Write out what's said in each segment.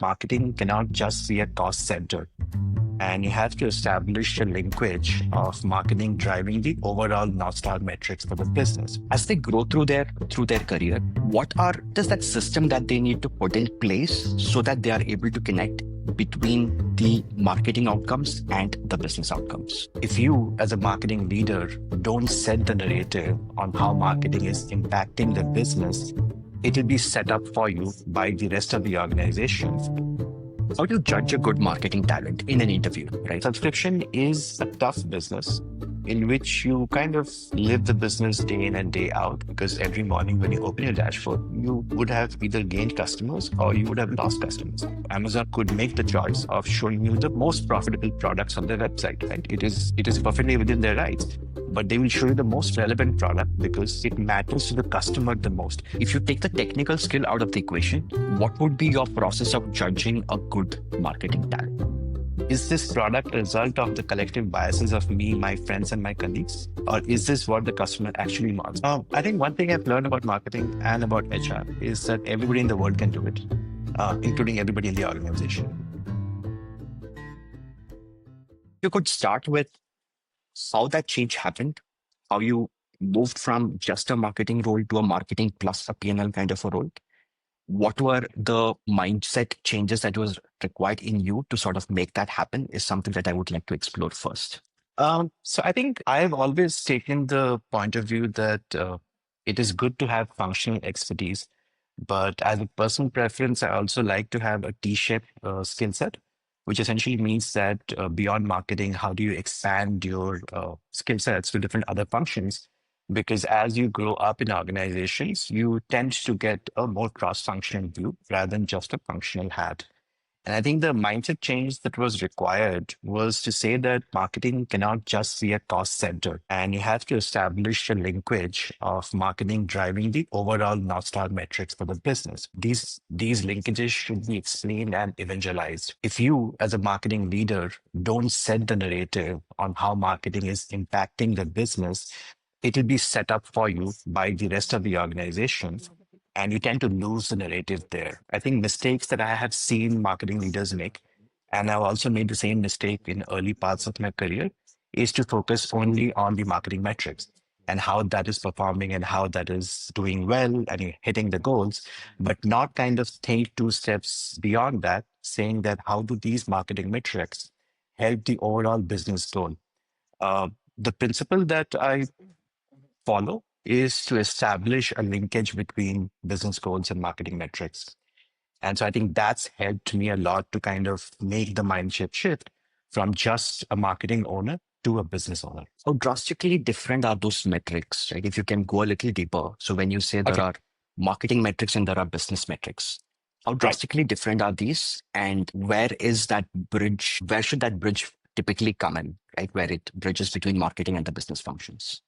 marketing cannot just be a cost center, and you have to establish a linkage of marketing driving the overall North Star metrics for the business. As they grow through their career, what is that system that they need to put in place so that they are able to connect between the marketing outcomes and the business outcomes? If you, as a marketing leader, don't set the narrative on how marketing is impacting the business, it will be set up for you by the rest of the organization. How do you judge a good marketing talent in an interview, right? Subscription is a tough business in which you kind of live the business day in and day out, because every morning when you open your dashboard, you would have either gained customers or you would have lost customers. Amazon could make the choice of showing you the most profitable products on their website, right? It is perfectly within their rights, but they will show you the most relevant product because it matters to the customer the most. If you take the technical skill out of the equation, what would be your process of judging a good marketing talent? Is this product a result of the collective biases of me, my friends, and my colleagues? Or is this what the customer actually wants? I think one thing I've learned about marketing and about HR is that everybody in the world can do it, including everybody in the organization. You could start with how that change happened, how you moved from just a marketing role to a marketing plus a P&L kind of a role. What were the mindset changes that was required in you to sort of make that happen is something that I would like to explore first. So I think I've always taken the point of view that it is good to have functional expertise, but as a personal preference, I also like to have a T-shaped skill set, which essentially means that beyond marketing, how do you expand your skill sets to different other functions? Because as you grow up in organizations, you tend to get a more cross-functional view rather than just a functional hat. And I think the mindset change that was required was to say that marketing cannot just be a cost center, and you have to establish a linkage of marketing driving the overall North Star metrics for the business. These linkages should be explained and evangelized. If you, as a marketing leader, don't set the narrative on how marketing is impacting the business, it will be set up for you by the rest of the organization, and you tend to lose the narrative there. I think mistakes that I have seen marketing leaders make, and I've also made the same mistake in early parts of my career, is to focus only on the marketing metrics and how that is performing and how that is doing well and you're hitting the goals, but not kind of think two steps beyond that, saying that how do these marketing metrics help the overall business goal? Uh, the principle that I follow is to establish a linkage between business goals and marketing metrics. And so I think that's helped me a lot to kind of make the mindset shift from just a marketing owner to a business owner. How drastically different are those metrics, right? If you can go a little deeper. So when you say there are marketing metrics and there are business metrics, how drastically different are these? And where is that bridge? Where should that bridge typically come in, right? Where it bridges between marketing and the business functions?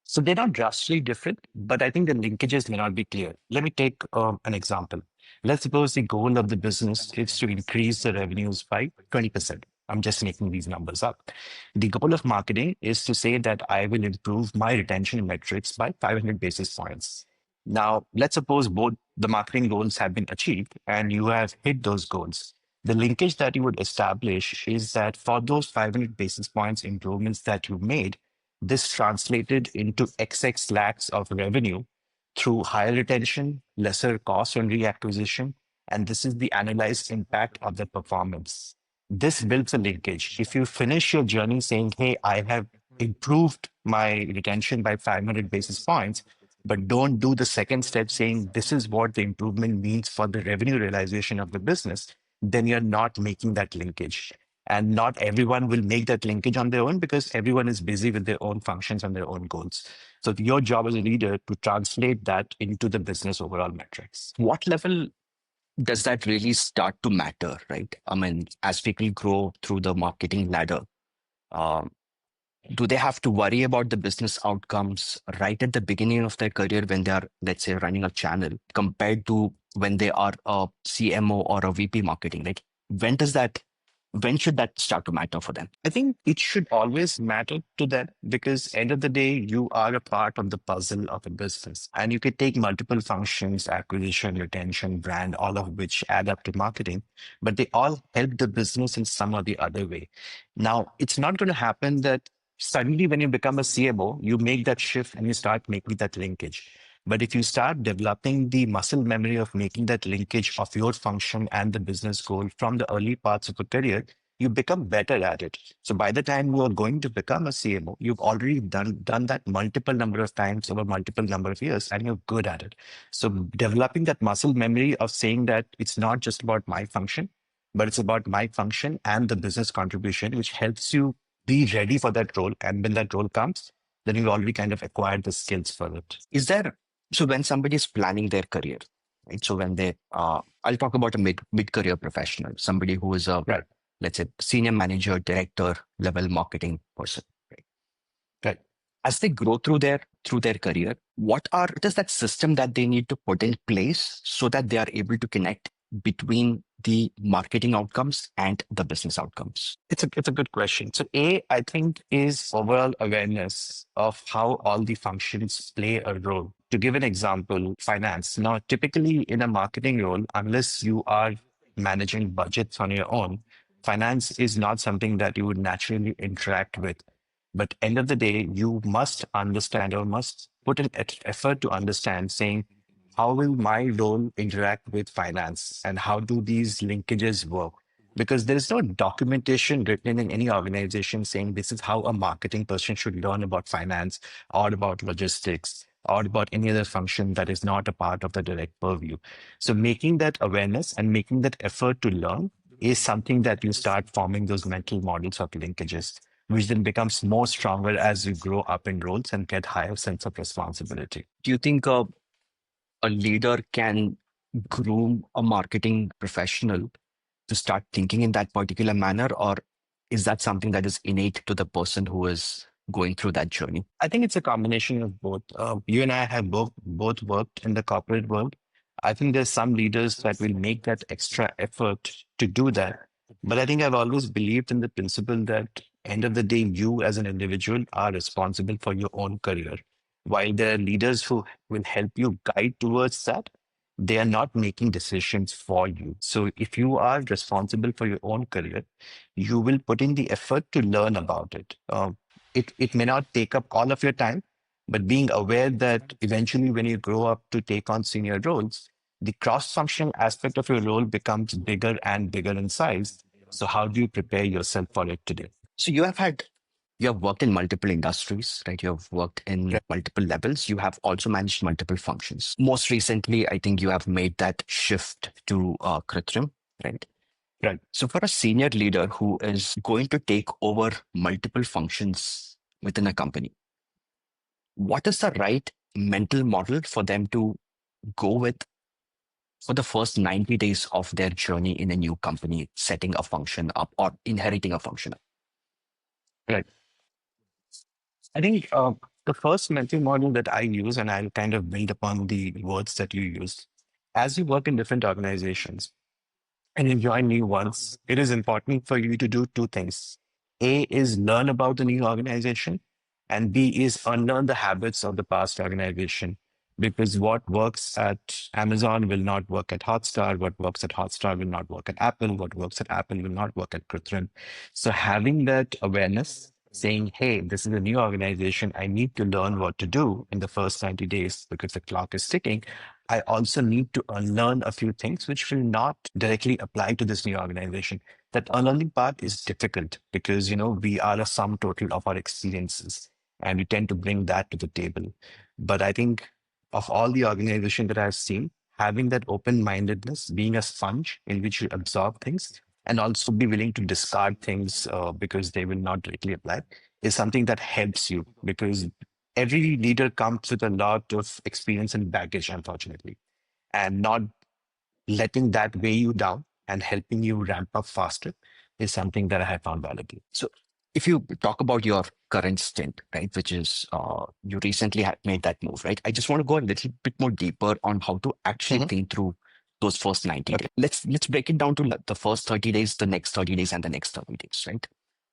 So they're not drastically different, but I think the linkages may not be clear. Let me take an example. Let's suppose the goal of the business is to increase the revenues by 20%. I'm just making these numbers up. The goal of marketing is to say that I will improve my retention metrics by 500 basis points. Now, let's suppose both the marketing goals have been achieved and you have hit those goals. The linkage that you would establish is that for those 500 basis points improvements that you made, this translated into XX lakhs of revenue through higher retention, lesser cost on reacquisition, and this is the analyzed impact of the performance. This builds a linkage. If you finish your journey saying, hey, I have improved my retention by 500 basis points, but don't do the second step saying this is what the improvement means for the revenue realization of the business, then you're not making that linkage. And not everyone will make that linkage on their own because everyone is busy with their own functions and their own goals. So your job as a leader to translate that into the business overall metrics. What level does that really start to matter, right? I mean, as people grow through the marketing ladder, um, do they have to worry about the business outcomes right at the beginning of their career when they are, let's say, running a channel compared to when they are a CMO or a VP marketing? Like, when does that When should that start to matter for them? I think it should always matter to them because end of the day, you are a part of the puzzle of a business and you could take multiple functions, acquisition, retention, brand, all of which add up to marketing, but they all help the business in some or the other way. Now, it's not going to happen that suddenly when you become a CMO, you make that shift and you start making that linkage. But if you start developing the muscle memory of making that linkage of your function and the business goal from the early parts of a career, you become better at it. So by the time you are going to become a CMO, you've already done that multiple number of times over multiple number of years, and you're good at it. So developing that muscle memory of saying that it's not just about my function, but it's about my function and the business contribution, which helps you be ready for that role. And when that role comes, then you've already kind of acquired the skills for it. Is there, so when somebody is planning their career, right? So when they, I'll talk about a mid career professional, somebody who is a, Right. let's say, senior manager, director level marketing person, right? Right. As they grow through their career, what is that system that they need to put in place so that they are able to connect between the marketing outcomes and the business outcomes? It's a good question. So I think is overall awareness of how all the functions play a role. To give an example, finance. Now, typically in a marketing role, unless you are managing budgets on your own, finance is not something that you would naturally interact with. But end of the day, you must understand or must put an effort to understand saying, how will my role interact with finance and how do these linkages work? Because there is no documentation written in any organization saying this is how a marketing person should learn about finance or about logistics or about any other function that is not a part of the direct purview. So making that awareness and making that effort to learn is something that you start forming those mental models of linkages, which then becomes more stronger as you grow up in roles and get higher sense of responsibility. Do you think a leader can groom a marketing professional to start thinking in that particular manner, or is that something that is innate to the person who is going through that journey? I think it's a combination of both. You and I have both worked in the corporate world. I think there's some leaders that will make that extra effort to do that. But I think I've always believed in the principle that end of the day, you as an individual are responsible for your own career. While there are leaders who will help you guide towards that, they are not making decisions for you. So if you are responsible for your own career, you will put in the effort to learn about it. It may not take up all of your time, but being aware that eventually when you grow up to take on senior roles, the cross-functional aspect of your role becomes bigger and bigger in size. So how do you prepare yourself for it today? So you have worked in multiple industries, right? You have worked in multiple levels. You have also managed multiple functions. Most recently, I think you have made that shift to Krutrim, right? Right. So for a senior leader who is going to take over multiple functions within a company, what is the right mental model for them to go with for the first 90 days of their journey in a new company, setting a function up or inheriting a function up? Right. I think the first mental model that I use, and I'll kind of build upon the words that you used, as you work in different organizations, and you join new ones, it is important for you to do two things. A is learn about the new organization, and B is unlearn the habits of the past organization. Because what works at Amazon will not work at Hotstar, what works at Hotstar will not work at Apple, what works at Apple will not work at Krutrim. So having that awareness, saying, hey, this is a new organization, I need to learn what to do in the first 90 days because the clock is ticking. I also need to unlearn a few things which will not directly apply to this new organization. That unlearning part is difficult because, we are a sum total of our experiences and we tend to bring that to the table. But I think of all the organization that I've seen, having that open-mindedness, being a sponge in which you absorb things and also be willing to discard things because they will not directly apply is something that helps you because every leader comes with a lot of experience and baggage, unfortunately, and not letting that weigh you down and helping you ramp up faster is something that I have found valuable. So if you talk about your current stint, right, which is you recently had made that move, right? I just want to go a little bit more deeper on how to actually think through those first 90 Okay. days. Let's break it down to the first 30 days, the next 30 days, and the next 30 days, right?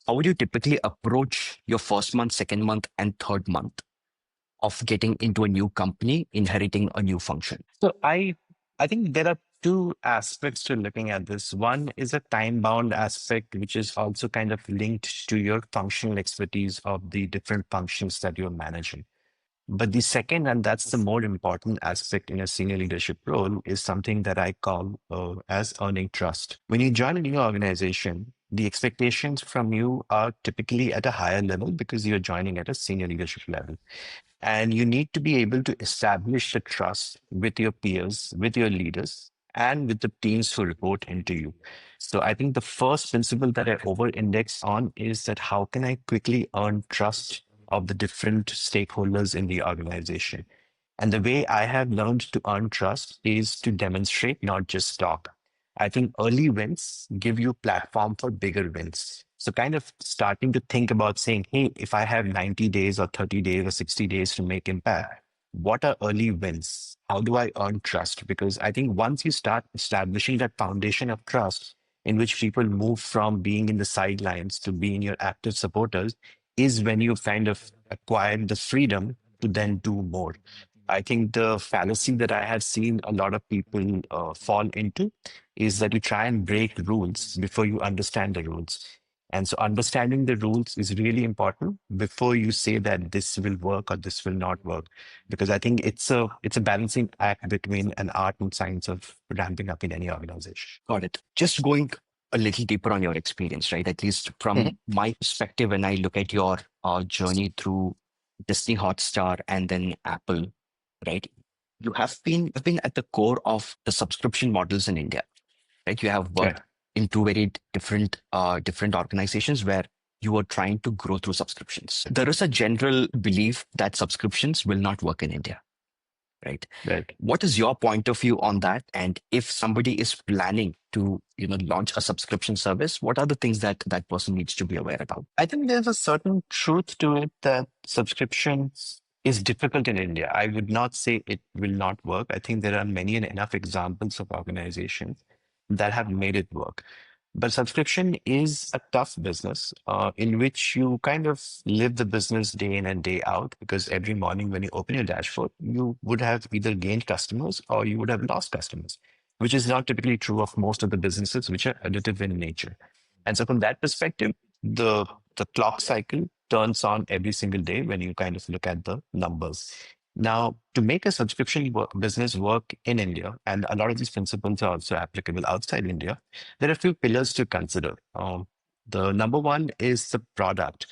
How would you typically approach your first month, second month, and third month of getting into a new company, inheriting a new function? So I think there are two aspects to looking at this. One is a time bound aspect, which is also kind of linked to your functional expertise of the different functions that you're managing. But the second, and that's the more important aspect in a senior leadership role, is something that I call as earning trust. When you join a new organization, the expectations from you are typically at a higher level because you're joining at a senior leadership level. And you need to be able to establish the trust with your peers, with your leaders, and with the teams who report into you. So I think the first principle that I over index on is that how can I quickly earn trust of the different stakeholders in the organization? And the way I have learned to earn trust is to demonstrate, not just talk. I think early wins give you platform for bigger wins. So kind of starting to think about saying, hey, if I have 90 days or 30 days or 60 days to make impact, what are early wins? How do I earn trust? Because I think once you start establishing that foundation of trust in which people move from being in the sidelines to being your active supporters is when you kind of acquire the freedom to then do more. I think the fallacy that I have seen a lot of people fall into is that you try and break rules before you understand the rules. And so understanding the rules is really important before you say that this will work or this will not work. Because I think it's a balancing act between an art and science of ramping up in any organization. Got it. Just going a little deeper on your experience, right? At least from Mhm. my perspective, when I look at your journey through Disney Hotstar and then Apple, right? You've been at the core of the subscription models in India, right? You have Right. worked in two very different organizations where you were trying to grow through subscriptions. There is a general belief that subscriptions will not work in India, right? Right. What is your point of view on that? And if somebody is planning to, launch a subscription service, what are the things that that person needs to be aware about? I think there's a certain truth to it that subscriptions is difficult in India. I would not say it will not work. I think there are many and enough examples of organizations that have made it work. But subscription is a tough business in which you kind of live the business day in and day out because every morning when you open your dashboard, you would have either gained customers or you would have lost customers, which is not typically true of most of the businesses which are additive in nature. And so from that perspective, the the clock cycle turns on every single day when you kind of look at the numbers. Now, to make a business work in India, and a lot of these principles are also applicable outside India, there are a few pillars to consider. The number one is the product,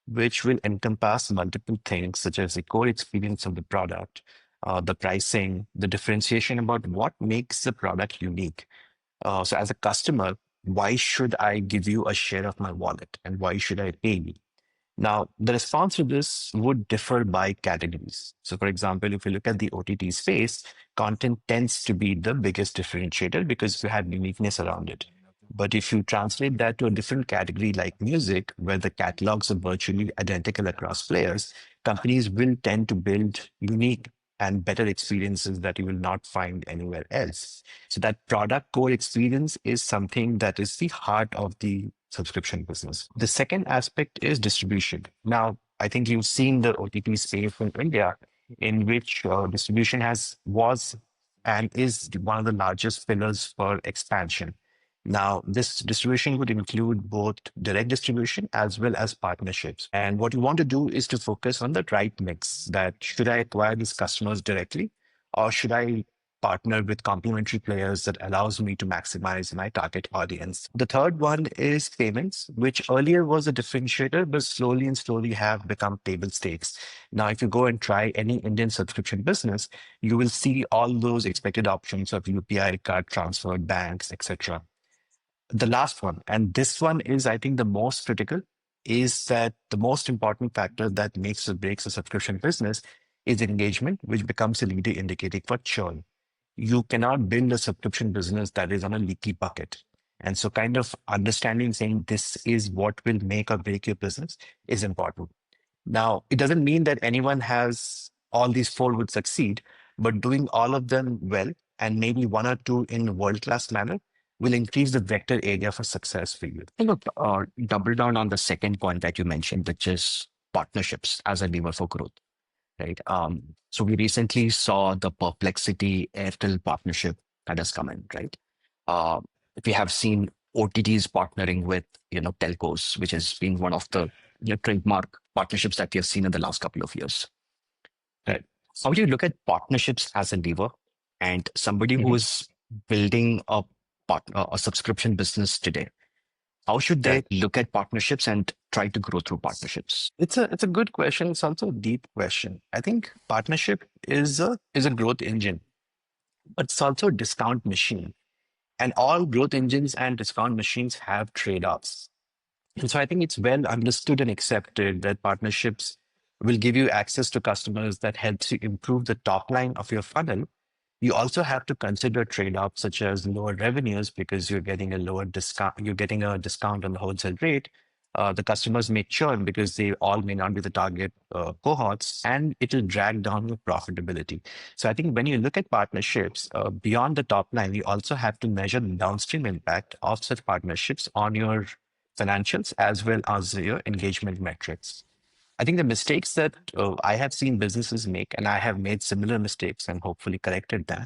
which will encompass multiple things, such as the core experience of the product, the pricing, the differentiation about what makes the product unique. So, as a customer, why should I give you a share of my wallet and why should I pay you? Now, the response to this would differ by categories. So, for example, if you look at the OTT space, content tends to be the biggest differentiator because you have uniqueness around it. But if you translate that to a different category like music, where the catalogs are virtually identical across players, companies will tend to build unique and better experiences that you will not find anywhere else. So that product core experience is something that is the heart of the subscription business. The second aspect is distribution. Now, I think you've seen the OTT space in India, in which distribution was and is one of the largest pillars for expansion. Now, this distribution would include both direct distribution as well as partnerships. And what you want to do is to focus on the right mix that should I acquire these customers directly or should I partner with complementary players that allows me to maximize my target audience. The third one is payments, which earlier was a differentiator, but slowly have become table stakes. Now, if you go and try any Indian subscription business, you will see all those expected options of UPI, card transfer, banks, etc. The last one, and this one is, I think, the most critical, is that the most important factor that makes or breaks a subscription business is engagement, which becomes a leading indicator for churn. You cannot build a subscription business that is on a leaky bucket. And so, kind of understanding saying this is what will make or break your business is important. Now, it doesn't mean that anyone has all these four would succeed, but doing all of them well and maybe one or two in world-class manner will increase the vector area for success for you. And look, double down on the second point that you mentioned, which is partnerships as a lever for growth, right? So we recently saw the Perplexity Airtel partnership that has come in, right? Uh, we have seen OTTs partnering with, telcos, which has been one of the trademark partnerships that we have seen in the last couple of years. Right. How do you look at partnerships as a lever and somebody who Mhm. is building a subscription business today? How should they Right. look at partnerships and try to grow through partnerships? It's a good question. It's also a deep question. I think partnership is a growth engine, but it's also a discount machine. And all growth engines and discount machines have trade-offs. And so I think it's well understood and accepted that partnerships will give you access to customers that helps you improve the top line of your funnel. You also have to consider trade-offs such as lower revenues because you're getting a lower discount, you're getting a discount on the wholesale rate. The customers may churn because they all may not be the target cohorts, and it will drag down your profitability. So I think when you look at partnerships beyond the top line, you also have to measure the downstream impact of such partnerships on your financials as well as your engagement metrics. I think the mistakes that I have seen businesses make, and I have made similar mistakes and hopefully corrected them,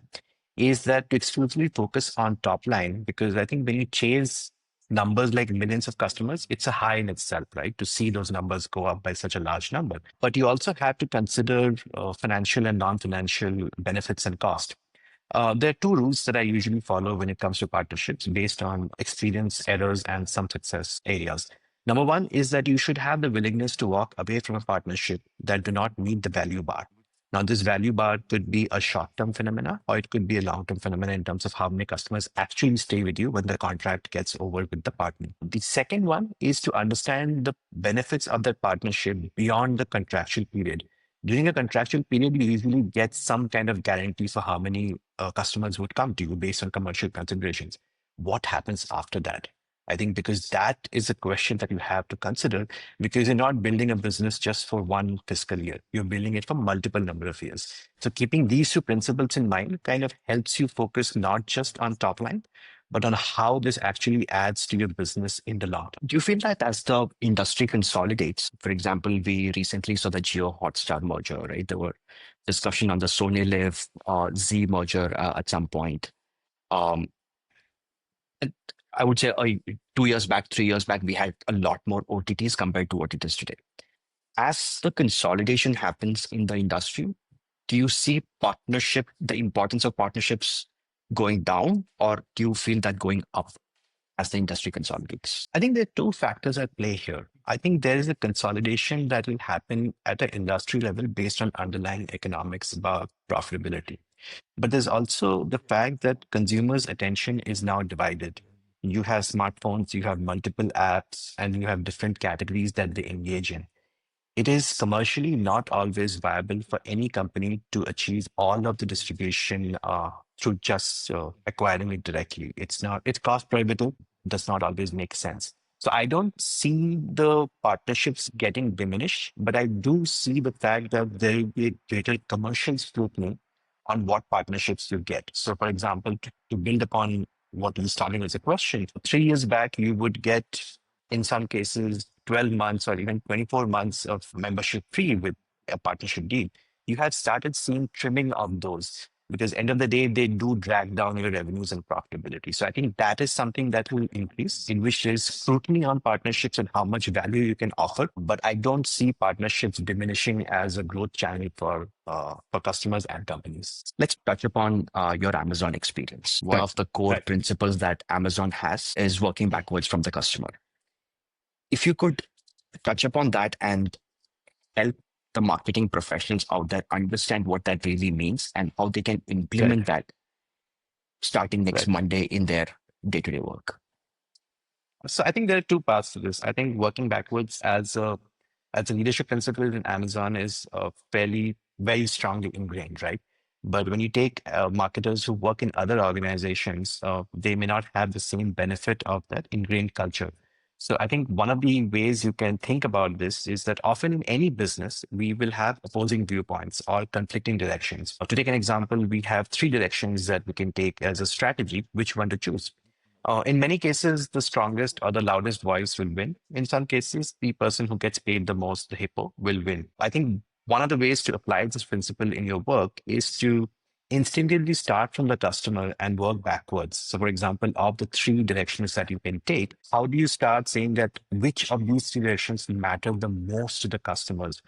is that to exclusively focus on top line, because I think when you chase numbers like millions of customers, it's a high in itself, right? To see those numbers go up by such a large number. But you also have to consider financial and non-financial benefits and cost. There are two rules that I usually follow when it comes to partnerships based on experience, errors, and some success areas. Number one is that you should have the willingness to walk away from a partnership that do not meet the value bar. Now, this value bar could be a short-term phenomena, or it could be a long-term phenomena in terms of how many customers actually stay with you when the contract gets over with the partner. The second one is to understand the benefits of that partnership beyond the contractual period. During a contractual period, you usually get some kind of guarantee for how many customers would come to you based on commercial considerations. What happens after that? I think because that is a question that you have to consider because you're not building a business just for one fiscal year. You're building it for multiple number of years. So keeping these two principles in mind kind of helps you focus not just on top line, but on how this actually adds to your business in the long term. Do you feel that as the industry consolidates, for example, we recently saw the Geo Hotstar merger, right? There were discussion on the Sony Live Z merger at some point. Um, and I would say 2 years back, 3 years back, we had a lot more OTTs compared to what it is today. As the consolidation happens in the industry, do you see the importance of partnerships going down, or do you feel that going up as the industry consolidates? I think there are two factors at play here. I think there is a consolidation that will happen at an industry level based on underlying economics about profitability. But there's also the fact that consumers' attention is now divided. You have smartphones, you have multiple apps, and you have different categories that they engage in. It is commercially not always viable for any company to achieve all of the distribution through just acquiring it directly. It's cost prohibitive, does not always make sense. So I don't see the partnerships getting diminished, but I do see the fact that there will be a greater commercial scrutiny on what partnerships you get. So, for example, to build upon what you started as a question, 3 years back, you would get, in some cases, 12 months or even 24 months of membership free with a partnership deal. You had started seeing trimming of those because end of the day, they do drag down your revenues and profitability. So I think that is something that will increase, in which there is scrutiny on partnerships and how much value you can offer. But I don't see partnerships diminishing as a growth channel for customers and companies. Let's touch upon your Amazon experience. One Right. of the core Right. principles that Amazon has is working backwards from the customer. If you could touch upon that and help the marketing professionals out there understand what that really means and how they can Right. implement that starting next Right. Monday in their day-to-day work. So I think there are two parts to this. I think working backwards as a leadership principle in Amazon is fairly very strongly ingrained, right? But when you take marketers who work in other organizations, they may not have the same benefit of that ingrained culture. So I think one of the ways you can think about this is that often in any business, we will have opposing viewpoints or conflicting directions. To take an example, we have three directions that we can take as a strategy, which one to choose. In many cases, the strongest or the loudest voice will win. In some cases, the person who gets paid the most, the hippo, will win. I think one of the ways to apply this principle in your work is to instinctively start from the customer and work backwards. So, for example, of the three directions that you can take, how do you start saying that which of these three directions matter the most to the customers?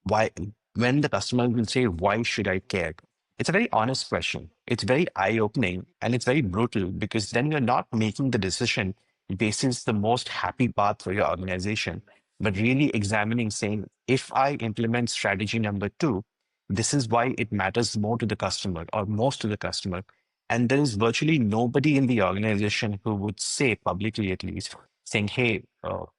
Why, when the customer will say, why should I care? It's a very honest question. It's very eye-opening and it's very brutal because then you're not making the decision basis the most happy path for your organization, but really examining saying, if I implement strategy number two, this is why it matters more to the customer or most to the customer. And there is virtually nobody in the organization who would say publicly, at least, saying, hey,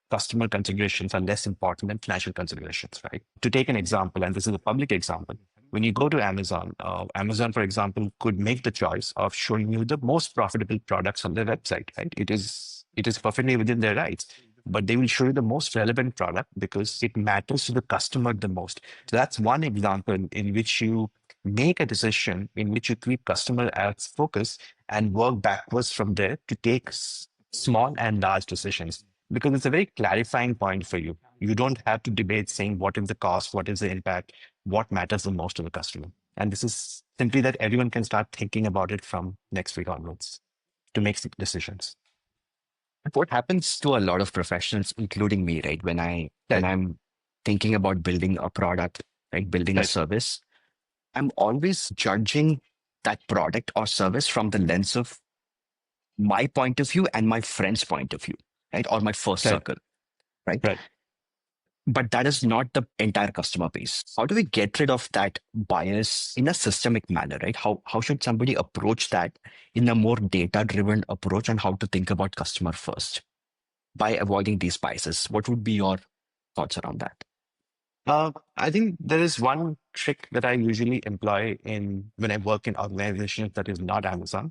customer considerations are less important than financial considerations, right? To take an example, and this is a public example, when you go to Amazon, Amazon, for example, could make the choice of showing you the most profitable products on their website, right? It is perfectly within their rights, but they will show you the most relevant product because it matters to the customer the most. So that's one example in which you make a decision in which you keep customer as focus and work backwards from there to take small and large decisions because it's a very clarifying point for you. You don't have to debate saying what is the cost, what is the impact, what matters the most to the customer. And this is simply that everyone can start thinking about it from next week onwards to make decisions. What happens to a lot of professionals, including me, right? When Right, I'm thinking about building a product, like building a right, service, I'm always judging that product or service from the lens of my point of view and my friend's point of view, right? Or my first right, circle, right? right. But that is not the entire customer base. How do we get rid of that bias in a systemic manner, right? How should somebody approach that in a more data-driven approach on how to think about customer first by avoiding these biases? What would be your thoughts around that? I think there is one trick that I usually employ in when I work in organizations that is not Amazon,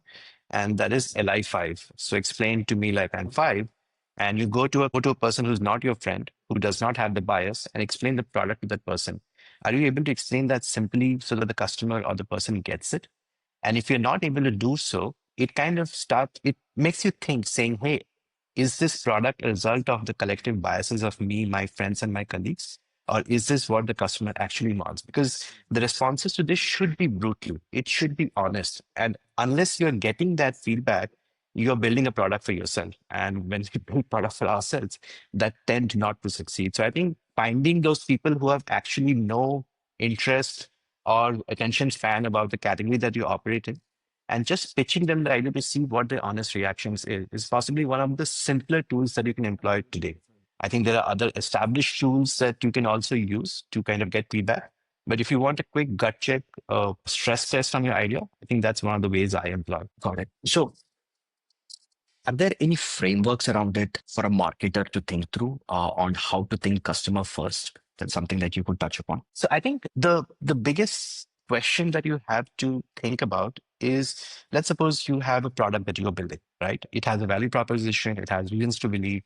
and that is LI5. So explain to me like I'm five, and you go to a person who's not your friend, who does not have the bias, and explain the product to that person. Are you able to explain that simply so that the customer or the person gets it? And if you're not able to do so, it makes you think saying, hey, is this product a result of the collective biases of me, my friends, and my colleagues? Or is this what the customer actually wants? Because the responses to this should be brutal. It should be honest. And unless you're getting that feedback, you're building a product for yourself. And when we build products for ourselves, that tend not to succeed. So I think finding those people who have actually no interest or attention span about the category that you operate in and just pitching them the idea to see what their honest reactions is possibly one of the simpler tools that you can employ today. I think there are other established tools that you can also use to kind of get feedback. But if you want a quick gut check, stress test on your idea, I think that's one of the ways I employ. Got it. So, are there any frameworks around it for a marketer to think through on how to think customer first? That's something that you could touch upon. So I think the biggest question that you have to think about is, let's suppose you have a product that you're building, right? It has a value proposition, it has reasons to believe.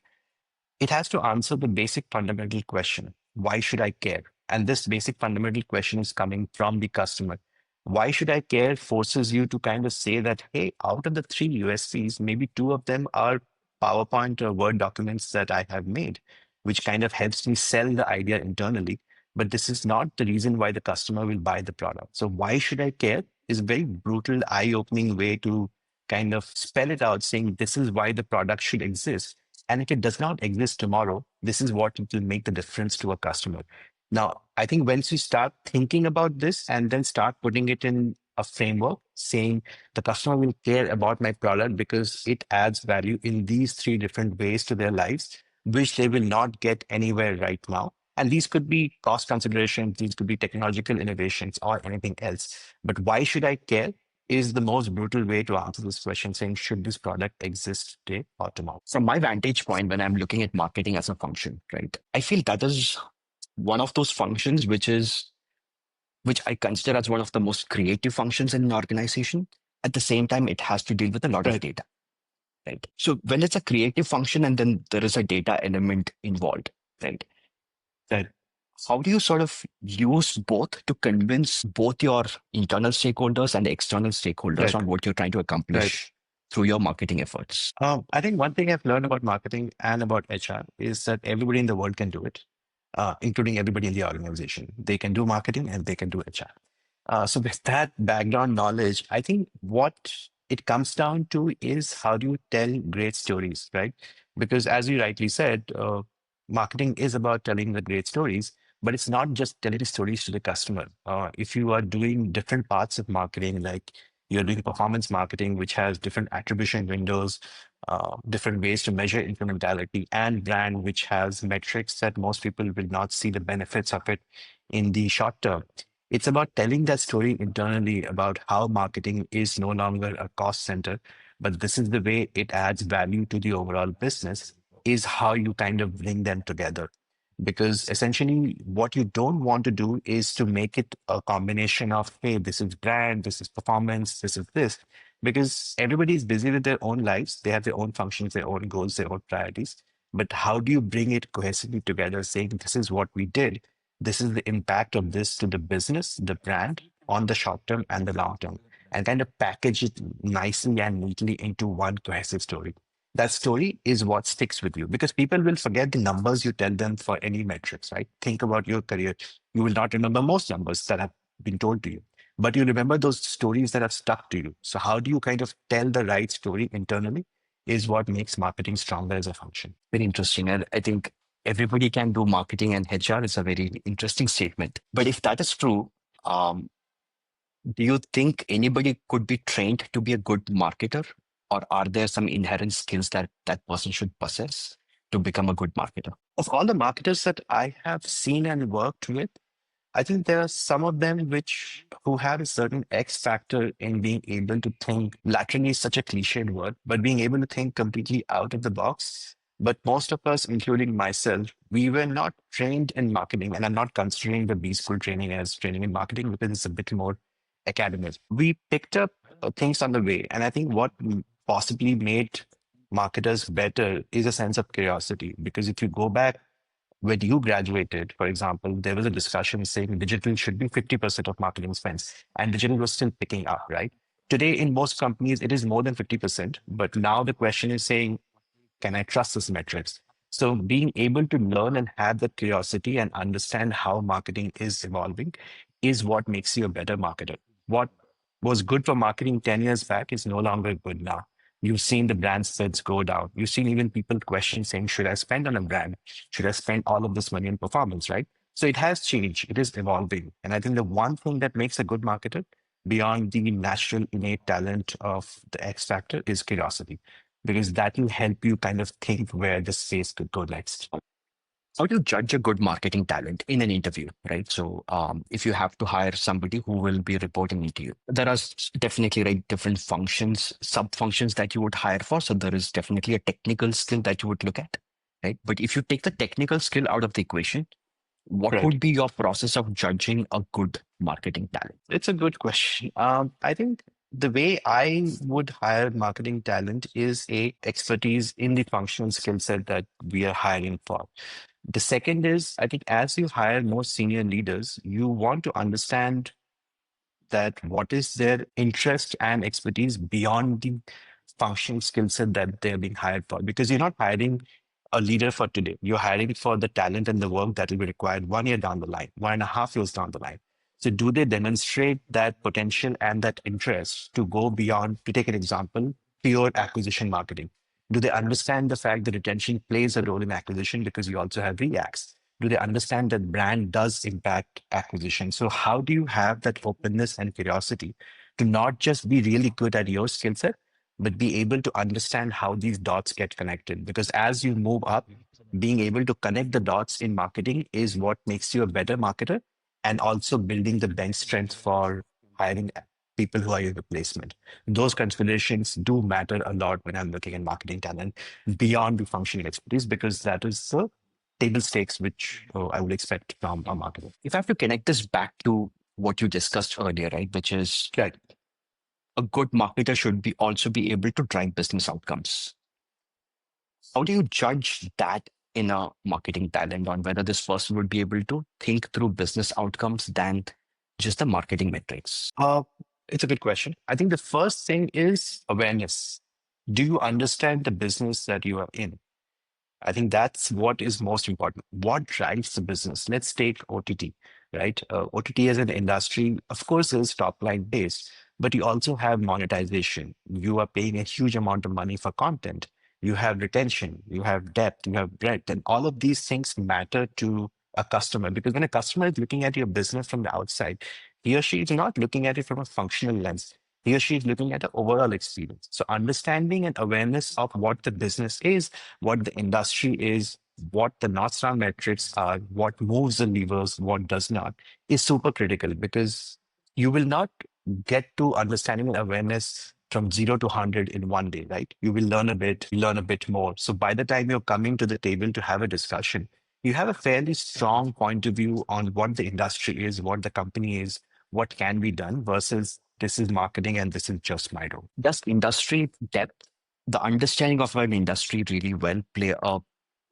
It has to answer the basic fundamental question, why should I care? And this basic fundamental question is coming from the customer. Why should I care forces you to kind of say that, hey, out of the three USPs, maybe two of them are PowerPoint or Word documents that I have made, which kind of helps me sell the idea internally. But this is not the reason why the customer will buy the product. So why should I care is a very brutal, eye-opening way to kind of spell it out, saying this is why the product should exist, and if it does not exist tomorrow, this is what will make the difference to a customer. Now, I think once you start thinking about this and then start putting it in a framework, saying the customer will care about my product because it adds value in these three different ways to their lives, which they will not get anywhere right now. And these could be cost considerations, these could be technological innovations, or anything else. But why should I care? Is the most brutal way to answer this question, saying, should this product exist today or tomorrow? From my vantage point, when I'm looking at marketing as a function, right, I feel that is one of those functions which I consider as one of the most creative functions in an organization. At the same time, it has to deal with a lot of Right, data. right? So when it's a creative function and then there is a data element involved, right? That how do you sort of use both to convince both your internal stakeholders and external stakeholders Right. on what you're trying to Right. accomplish through your marketing efforts? I think one thing I've learned about marketing and about HR is that everybody in the world can do it, including everybody in the organization. They can do marketing and they can do HR. So with that background knowledge, I think what it comes down to is how do you tell great stories, right? Because as you rightly said, marketing is about telling the great stories, but it's not just telling the stories to the customer. If you are doing different parts of marketing, like you're doing performance marketing, which has different attribution windows, different ways to measure incrementality, and brand, which has metrics that most people will not see the benefits of it in the short term. It's about telling that story internally about how marketing is no longer a cost center, but this is the way it adds value to the overall business, is how you kind of bring them together. Because essentially, what you don't want to do is to make it a combination of, hey, this is brand, this is performance, this is this. Because everybody is busy with their own lives. They have their own functions, their own goals, their own priorities. But how do you bring it cohesively together, saying, this is what we did? This is the impact of this to the business, the brand, on the short term and the long term, and kind of package it nicely and neatly into one cohesive story. That story is what sticks with you because people will forget the numbers you tell them for any metrics, right? Think about your career. You will not remember most numbers that have been told to you, but you remember those stories that have stuck to you. So, how do you kind of tell the right story internally is what makes marketing stronger as a function. Very interesting. And I think everybody can do marketing and HR is a very interesting statement. But if that is true, um, do you think anybody could be trained to be a good marketer? Or are there some inherent skills that that person should possess to become a good marketer? Of all the marketers that I have seen and worked with, I think there are some of them which who have a certain X factor in being able to think. Laterally is such a cliched word, but being able to think completely out of the box. But most of us, including myself, we were not trained in marketing, and I'm not considering the B school training as training in marketing because it's a bit more academic. We picked up things on the way, and I think what possibly made marketers better is a sense of curiosity. Because if you go back when you graduated, for example, there was a discussion saying digital should be 50% of marketing spends, and digital was still picking up, right? Today, in most companies, it is more than 50%. But now the question is saying, can I trust these metrics? So being able to learn and have that curiosity and understand how marketing is evolving is what makes you a better marketer. What was good for marketing 10 years back is no longer good now. You've seen the brand spreads go down. You've seen even people question saying, should I spend on a brand? Should I spend all of this money on performance, right? So it has changed. It is evolving. And I think the one thing that makes a good marketer beyond the natural innate talent of the X factor is curiosity because that will help you kind of think where the space could go next. How do you judge a good marketing talent in an interview, right? So, if you have to hire somebody who will be reporting into you, there are definitely right different functions, sub functions that you would hire for. So there is definitely a technical skill that you would look at, right? But if you take the technical skill out of the equation, what Right. would be your process of judging a good marketing talent? It's a good question. I think the way I would hire marketing talent is a expertise in the functional skill set that we are hiring for. The second is, I think as you hire more senior leaders, you want to understand that what is their interest and expertise beyond the functional skill set that they're being hired for. Because you're not hiring a leader for today. You're hiring for the talent and the work that will be required 1 year down the line, 1.5 years down the line. So do they demonstrate that potential and that interest to go beyond, to take an example, pure acquisition marketing? Do they understand the fact that retention plays a role in acquisition because you also have reacts? Do they understand that brand does impact acquisition? So how do you have that openness and curiosity to not just be really good at your skill set, but be able to understand how these dots get connected? Because as you move up, being able to connect the dots in marketing is what makes you a better marketer and also building the bench strength for hiring people who are your replacement. Those considerations do matter a lot when I'm looking at marketing talent beyond the functional expertise, because that is the table stakes which I would expect from a marketer. If I have to connect this back to what you discussed earlier, right, which is Right. a good marketer should be also be able to drive business outcomes. How do you judge that in a marketing talent on whether this person would be able to think through business outcomes than just the marketing metrics? It's a good question. I think the first thing is awareness. Do you understand the business that you are in? I think that's what is most important. What drives the business? Let's take OTT, right? OTT as an industry, of course, is top line based, but you also have monetization. You are paying a huge amount of money for content. You have retention, you have depth, you have breadth, and all of these things matter to a customer because when a customer is looking at your business from the outside, he or she is not looking at it from a functional lens. He or she is looking at the overall experience. So, understanding and awareness of what the business is, what the industry is, what the North Star metrics are, what moves the levers, what does not, is super critical because you will not get to understanding and awareness from 0 to 100 in one day, right? You will learn a bit, you learn a bit more. So by the time you're coming to the table to have a discussion, you have a fairly strong point of view on what the industry is, what the company is, what can be done versus this is marketing and this is just my role. Does industry depth, the understanding of an industry really well, play a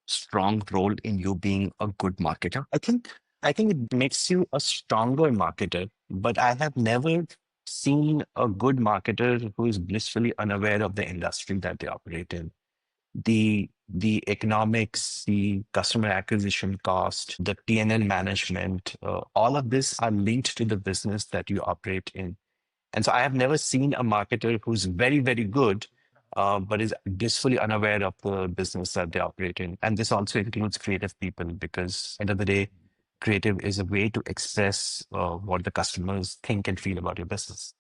strong role in you being a good marketer? I think it makes you a stronger marketer, but I have never seen a good marketer who is blissfully unaware of the industry that they operate in. The economics, the customer acquisition cost, the P&L management, all of this are linked to the business that you operate in. And so I have never seen a marketer who's very, very good, but is blissfully unaware of the business that they operate in. And this also includes creative people because, end of the day, creative is a way to express what the customers think and feel about your business.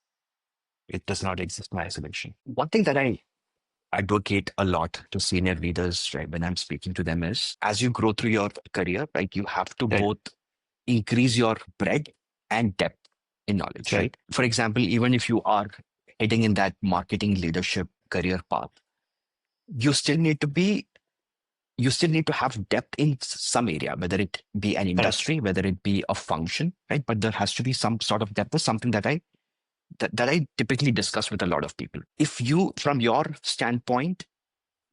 It does not exist in isolation. One thing that I advocate a lot to senior leaders, right, when I'm speaking to them is as you grow through your career, right, you have to Right, both increase your breadth and depth in knowledge, right, right? For example, even if you are heading in that marketing leadership career path, you still need to be you still need to have depth in some area, whether it be an right. industry, whether it be a function, right? But there has to be some sort of depth. Is something that I typically discuss with a lot of people. If you, from your standpoint,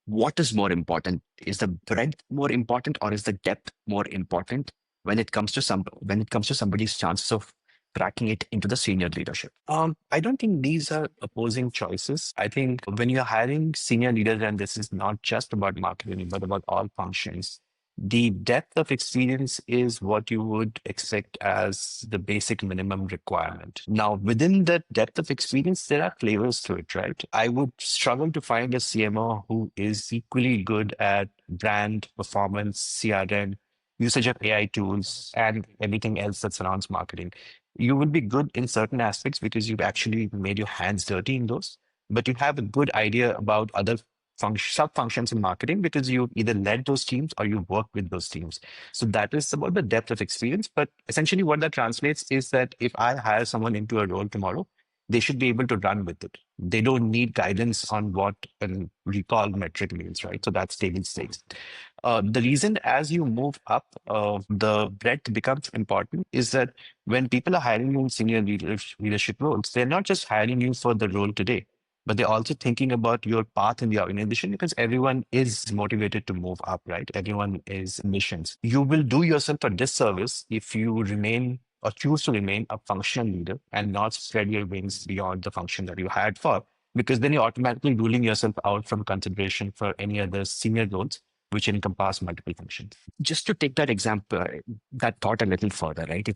what is more important? Is the breadth more important, or is the depth more important when it comes to somebody's chances of cracking it into the senior leadership? I don't think these are opposing choices. I think when you're hiring senior leaders, and this is not just about marketing, but about all functions, the depth of experience is what you would expect as the basic minimum requirement. Now, within that depth of experience, there are flavors to it, right? I would struggle to find a CMO who is equally good at brand, performance, CRM, usage of AI tools, and everything else that surrounds marketing. You will be good in certain aspects because you've actually made your hands dirty in those, but you have a good idea about other sub functions in marketing because you either led those teams or you work with those teams. So that is about the depth of experience. But essentially, what that translates is that if I hire someone into a role tomorrow, they should be able to run with it. They don't need guidance on what a recall metric means, right? So that's table stakes. The reason as you move up, the breadth becomes important is that when people are hiring you in senior leadership roles, they're not just hiring you for the role today, but they're also thinking about your path in the organization because everyone is motivated to move up, right? Everyone is missions. You will do yourself a disservice if you remain or choose to remain a functional leader and not spread your wings beyond the function that you hired for, because then you're automatically ruling yourself out from consideration for any other senior roles which encompass multiple functions. Just to take that example, that thought a little further, right?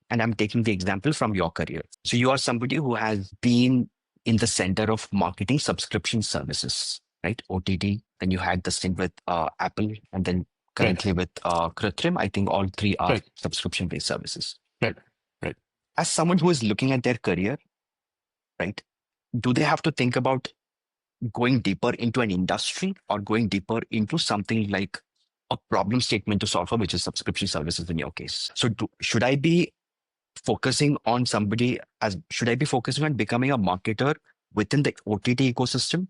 And I'm taking the example from your career. So you are somebody who has been in the center of marketing subscription services, right? OTT. Then you had the stint with Apple, and then Right, currently with Krutrim. I think all three are right, subscription-based services. right, right. As someone who is looking at their career, right, do they have to think about going deeper into an industry or going deeper into something like a problem statement to solve for, which is subscription services in your case? So should I be should I be focusing on becoming a marketer within the OTT ecosystem?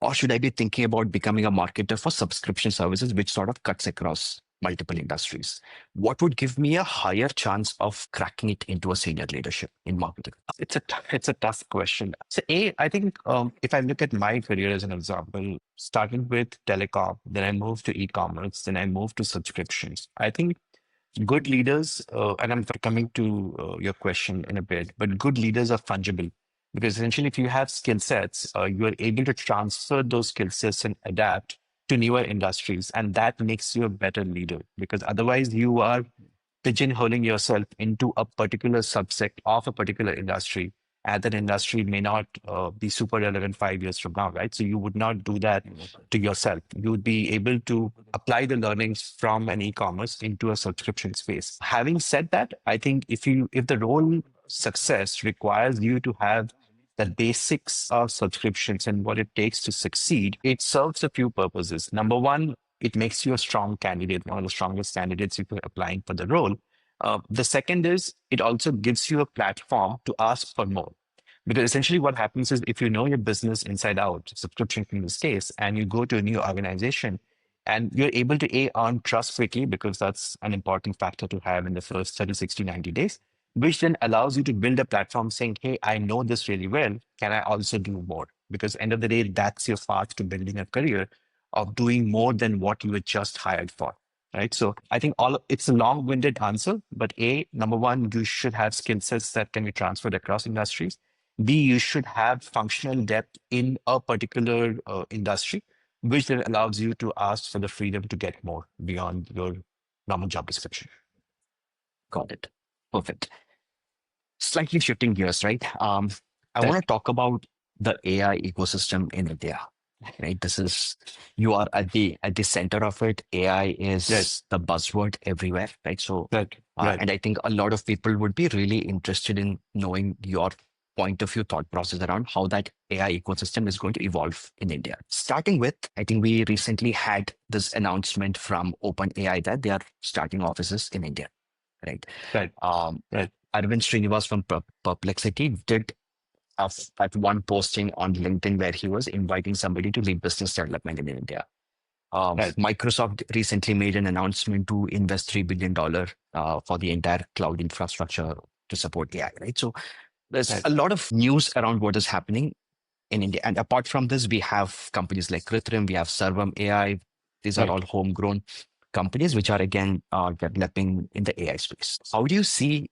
Or should I be thinking about becoming a marketer for subscription services, which sort of cuts across? multiple industries, what would give me a higher chance of cracking it into a senior leadership in marketing? It's a tough question. So, I think if I look at my career as an example, starting with telecom, then I moved to e-commerce, then I moved to subscriptions. I think good leaders, and I'm coming to your question in a bit, but good leaders are fungible because essentially, if you have skill sets, you are able to transfer those skill sets and adapt to newer industries, and that makes you a better leader. Because otherwise, you are pigeonholing yourself into a particular subset of a particular industry, and that industry may not be super relevant 5 years from now, right? So you would not do that to yourself. You would be able to apply the learnings from an e-commerce into a subscription space. Having said that, I think if the role success requires you to have the basics of subscriptions and what it takes to succeed, it serves a few purposes. Number one, it makes you a strong candidate, one of the strongest candidates if you're applying for the role. The second is it also gives you a platform to ask for more. Because essentially, what happens is if you know your business inside out, subscription in this case, and you go to a new organization and you're able to earn trust quickly because that's an important factor to have in the first 30, 60, 90 days, which then allows you to build a platform saying, hey, I know this really well. Can I also do more? Because end of the day, that's your path to building a career of doing more than what you were just hired for. Right. So I think it's a long-winded answer, but number one, you should have skill sets that can be transferred across industries. B, you should have functional depth in a particular industry, which then allows you to ask for the freedom to get more beyond your normal job description. Got it. Perfect. Slightly shifting gears, right? I That, want to talk about the AI ecosystem in India. Right, this is you are at the center of it. AI that, is the buzzword everywhere, right? So, that, right, and I think a lot of people would be really interested in knowing your point of view, thought process around how that AI ecosystem is going to evolve in India. Starting with, I think we recently had this announcement from OpenAI that they are starting offices in India, right? right, Um, right, Arvind Srinivas from Perplexity did at one posting on LinkedIn where he was inviting somebody to lead business development in India. right, Microsoft recently made an announcement to invest $3 billion for the entire cloud infrastructure to support AI, right? So there's right, a lot of news around what is happening in India. And apart from this, we have companies like Krutrim, we have Servam AI. These are right. all homegrown companies which are again developing in the AI space. How do you see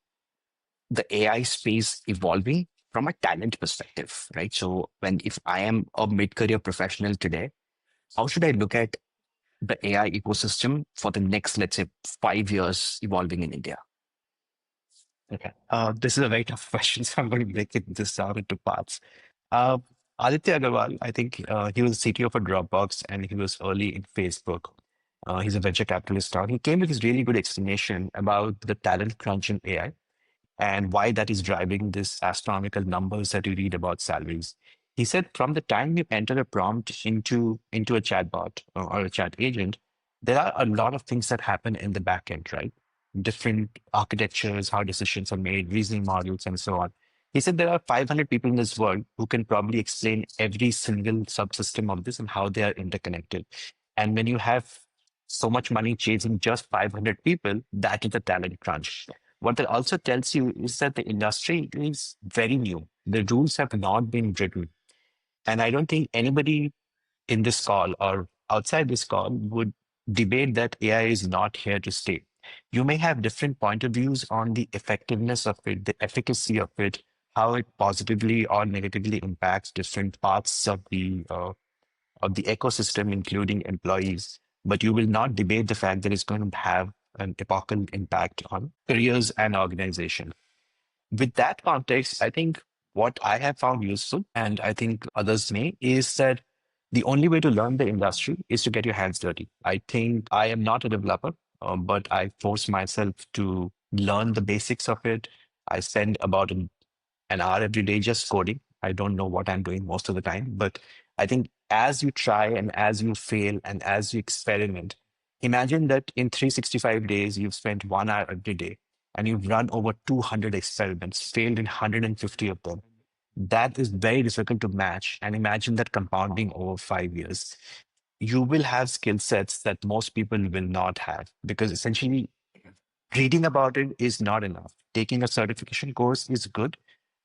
the AI space evolving from a talent perspective, right? So if I am a mid-career professional today, how should I look at the AI ecosystem for the next, let's say, 5 years evolving in India? Okay. This is a very tough question, so I'm going to break this down into parts. Uh, Aditya Agarwal, I think he was CTO for Dropbox and he was early in Facebook. He's a venture capitalist now. He came with this really good explanation about the talent crunch in AI and why that is driving this astronomical numbers that you read about salaries. He said from the time you enter a prompt into a chatbot or a chat agent, there are a lot of things that happen in the back end, right? Different architectures, how decisions are made, reasoning models, and so on. He said there are 500 people in this world who can probably explain every single subsystem of this and how they are interconnected. And when you have so much money chasing just 500 people, that is the talent crunch. What that also tells you is that the industry is very new. The rules have not been written. And I don't think anybody in this call or outside this call would debate that AI is not here to stay. You may have different point of views on the effectiveness of it, the efficacy of it, how it positively or negatively impacts different parts of the ecosystem, including employees. But you will not debate the fact that it's going to have an epochal impact on careers and organization. With that context, I think what I have found useful, and I think others may, is that the only way to learn the industry is to get your hands dirty. I think I am not a developer, but I force myself to learn the basics of it. I spend about an hour every day just coding. I don't know what I'm doing most of the time, but I think as you try and as you fail and as you experiment, imagine that in 365 days, you've spent 1 hour every day and you've run over 200 experiments, failed in 150 of them. That is very difficult to match. And imagine that compounding over 5 years. you will have skill sets that most people will not have, because essentially reading about it is not enough. Taking a certification course is good,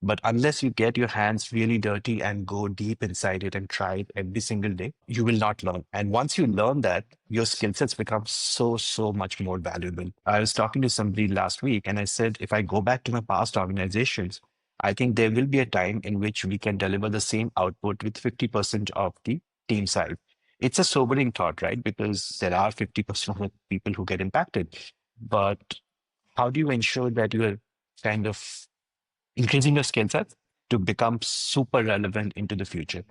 but unless you get your hands really dirty and go deep inside it and try it every single day, you will not learn. And once you learn that, your skill sets become so much more valuable. I was talking to somebody last week and I said, if I go back to my past organizations, I think there will be a time in which we can deliver the same output with 50% of the team size. It's a sobering thought, right? Because there are 50% of the people who get impacted. But how do you ensure that you are kind of increasing your skill sets to become super relevant into the future?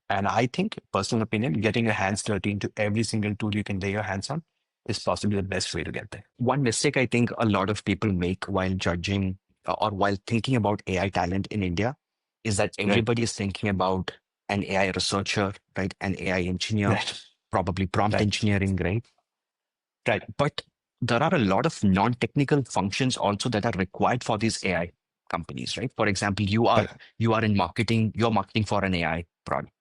And I think, personal opinion, getting your hands dirty into every single tool you can lay your hands on is possibly the best way to get there. One mistake I think a lot of people make while judging or while thinking about AI talent in India is that Right, everybody is thinking about an AI researcher, right? An AI engineer, right, probably prompt right, engineering, right? right, But there are a lot of non-technical functions also that are required for these AI companies, right? For example, correct, you are in marketing, you're marketing for an AI product.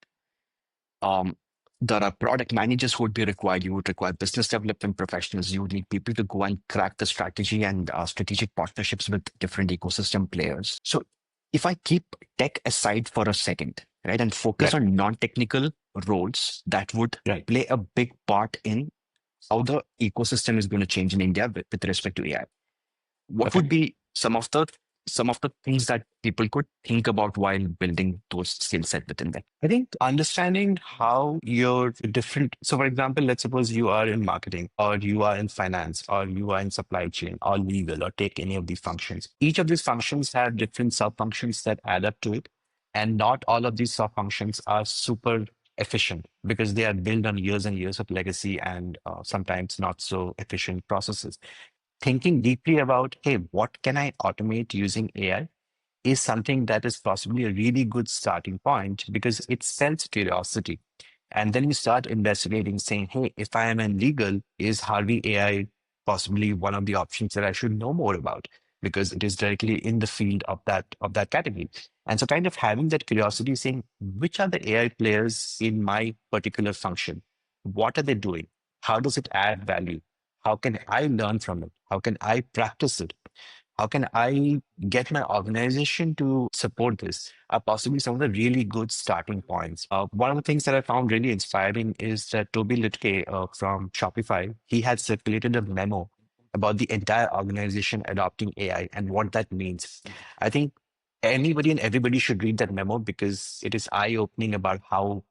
Um, there are product managers who would be required. You would require business development professionals. You would need people to go and crack the strategy and strategic partnerships with different ecosystem players. So if I keep tech aside for a second, right, and focus right, on non-technical roles that would right. play a big part in how the ecosystem is going to change in India with respect to AI. What Okay. would be some of the things that people could think about while building those skill set within them? I think understanding how your different, so for example, let's suppose you are in marketing or you are in finance or you are in supply chain or legal or take any of these functions. Each of these functions have different sub functions that add up to it. And not all of these sub functions are super efficient because they are built on years and years of legacy and sometimes not so efficient processes. Thinking deeply about, hey, what can I automate using AI is something that is possibly a really good starting point because it sells curiosity. And then you start investigating, saying, hey, if I am in legal, is Harvey AI possibly one of the options that I should know more about? Because it is directly in the field of that category. And so kind of having that curiosity, saying, which are the AI players in my particular function? What are they doing? How does it add value? How can I learn from it? How can I practice it? How can I get my organization to support this? Are possibly some of the really good starting points. One of the things that I found really inspiring is that Toby Litke from Shopify, he had circulated a memo about the entire organization adopting AI and what that means. I think anybody and everybody should read that memo because it is eye-opening about how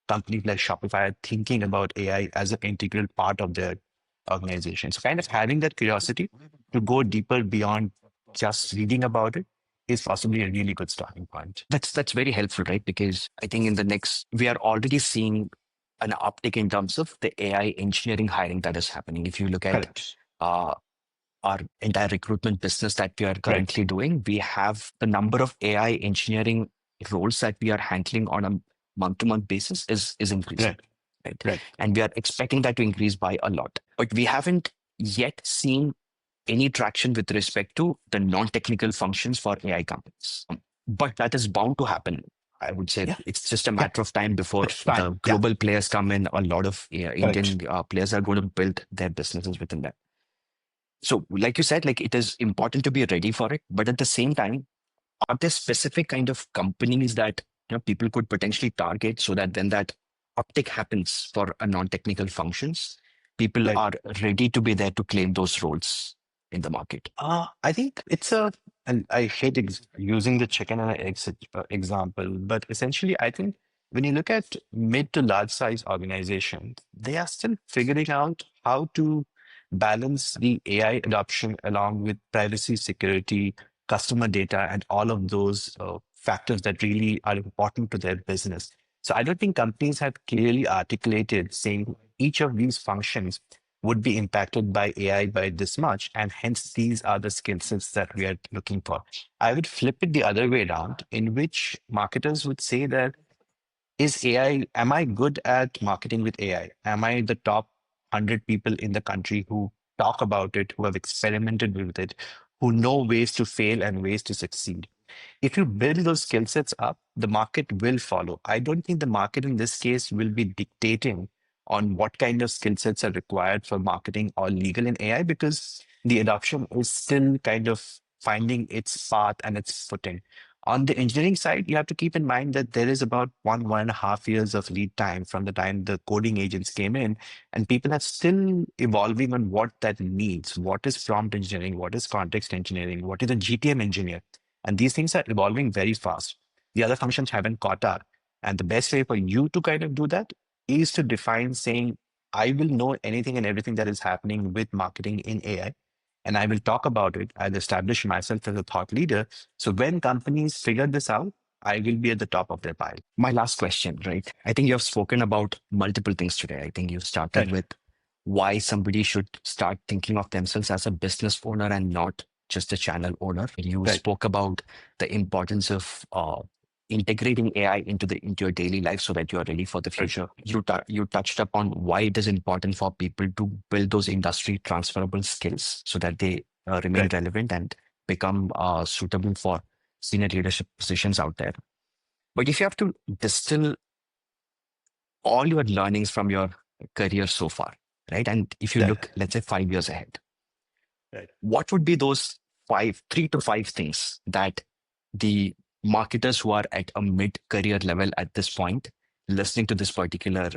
companies like Shopify are thinking about AI as an integral part of their organization. So kind of having that curiosity to go deeper beyond just reading about it is possibly a really good starting point. That's very helpful, right? Because I think in the next we are already seeing an uptick in terms of the AI engineering hiring that is happening. If you look at Correct. uh, our entire recruitment business that we are Right. currently doing, we have the number of AI engineering roles that we are handling on a month-to-month basis is increasing, Right. right? Right. And we are expecting that to increase by a lot. But we haven't yet seen any traction with respect to the non-technical functions for AI companies. But that is bound to happen. I would say Yeah. it's just a Yeah. matter of time before It's fine. the Yeah. global players come in. A lot of Correct. Indian players are going to build their businesses within that. So, like you said, like it is important to be ready for it, but at the same time, are there specific kind of companies that people could potentially target so that when that uptick happens for a non-technical functions, people Right. are ready to be there to claim those roles in the market? I think it's a, and I hate using the chicken and egg example, but essentially, I think when you look at mid to large size organizations, they are still figuring out how to balance the AI adoption along with privacy, security, customer data, and all of those factors that really are important to their business. So I don't think companies have clearly articulated saying each of these functions would be impacted by AI by this much. And hence, these are the skill sets that we are looking for. I would flip it the other way around, in which marketers would say that is AI, am I good at marketing with AI? Am I the top 100 people in the country who talk about it, who have experimented with it, who know ways to fail and ways to succeed? If you build those skill sets up, the market will follow. I don't think the market in this case will be dictating on what kind of skill sets are required for marketing or legal in AI, because the adoption is still kind of finding its path and its footing. On the engineering side, you have to keep in mind that there is about 1.5 years of lead time from the time the coding agents came in, and people are still evolving on what that means. What is prompt engineering? What is context engineering? What is a GTM engineer? And these things are evolving very fast. The other functions haven't caught up. And the best way for you to kind of do that is to define saying, I will know anything and everything that is happening with marketing in AI, and I will talk about it. I'll establish myself as a thought leader. So when companies figure this out, I will be at the top of their pile. My last question, right? I think you have spoken about multiple things today. I think you started Right, with why somebody should start thinking of themselves as a business owner and not just a channel owner. You right, spoke about the importance of integrating AI into your daily life so that you are ready for the right, future. You touched upon why it is important for people to build those industry transferable skills so that they remain right. relevant and become suitable for senior leadership positions out there. But if you have to distill all your learnings from your career so far, right? And if you That, look, let's say 5 years ahead, right. what would be those 3 to 5 things that the marketers who are at a mid career level at this point, listening to this particular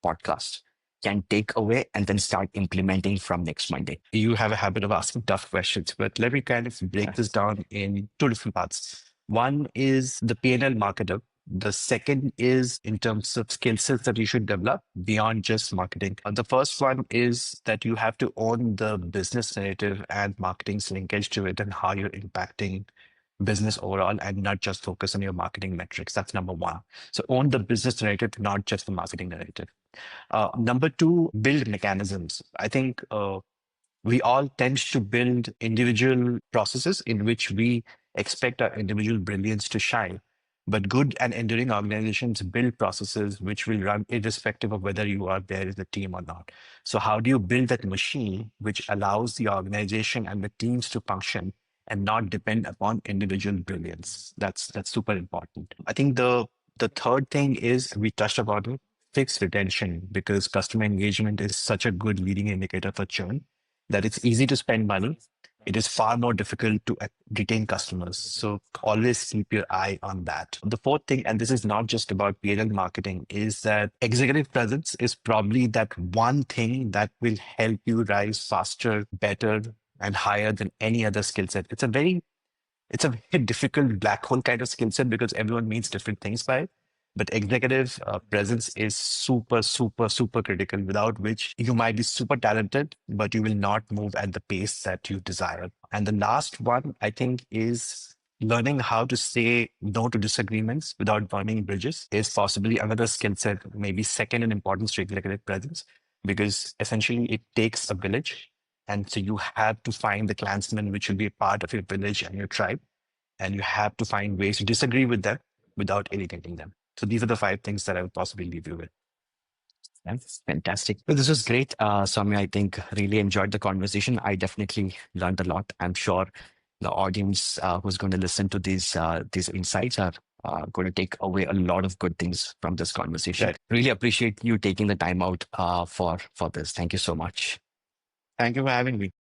podcast, can take away and then start implementing from next Monday? You have a habit of asking tough questions, but let me kind of break this down in two different parts. One is the P&L marketer. The second is in terms of skill sets that you should develop beyond just marketing. The first one is that you have to own the business narrative and marketing's linkage to it and how you're impacting business overall, and not just focus on your marketing metrics. That's number one. So own the business narrative, not just the marketing narrative. Number two, build mechanisms. I think we all tend to build individual processes in which we expect our individual brilliance to shine. But good and enduring organizations build processes which will run irrespective of whether you are there as a team or not. So, how do you build that machine which allows the organization and the teams to function and not depend upon individual brilliance? That's super important. I think the third thing is, we touched about it, fixed retention, because customer engagement is such a good leading indicator for churn that it's easy to spend money. It is far more difficult to retain customers. So always keep your eye on that. The fourth thing, and this is not just about PL marketing, is that executive presence is probably that one thing that will help you rise faster, better, and higher than any other skill set. It's a very difficult black hole kind of skill set because everyone means different things by it. But executive presence is super, super, super critical, without which you might be super talented, but you will not move at the pace that you desire. And the last one, I think, is learning how to say no to disagreements without burning bridges is possibly another skill set, maybe second in importance to executive presence, because essentially it takes a village. And so you have to find the clansmen which will be a part of your village and your tribe, and you have to find ways to disagree with them without alienating them. So these are the five things that I would possibly leave you with. That's fantastic. Well, this was great, Soumya. I think really enjoyed the conversation. I definitely learned a lot. I'm sure the audience who's going to listen to these insights are going to take away a lot of good things from this conversation. Right. Really appreciate you taking the time out for this. Thank you so much. Thank you for having me.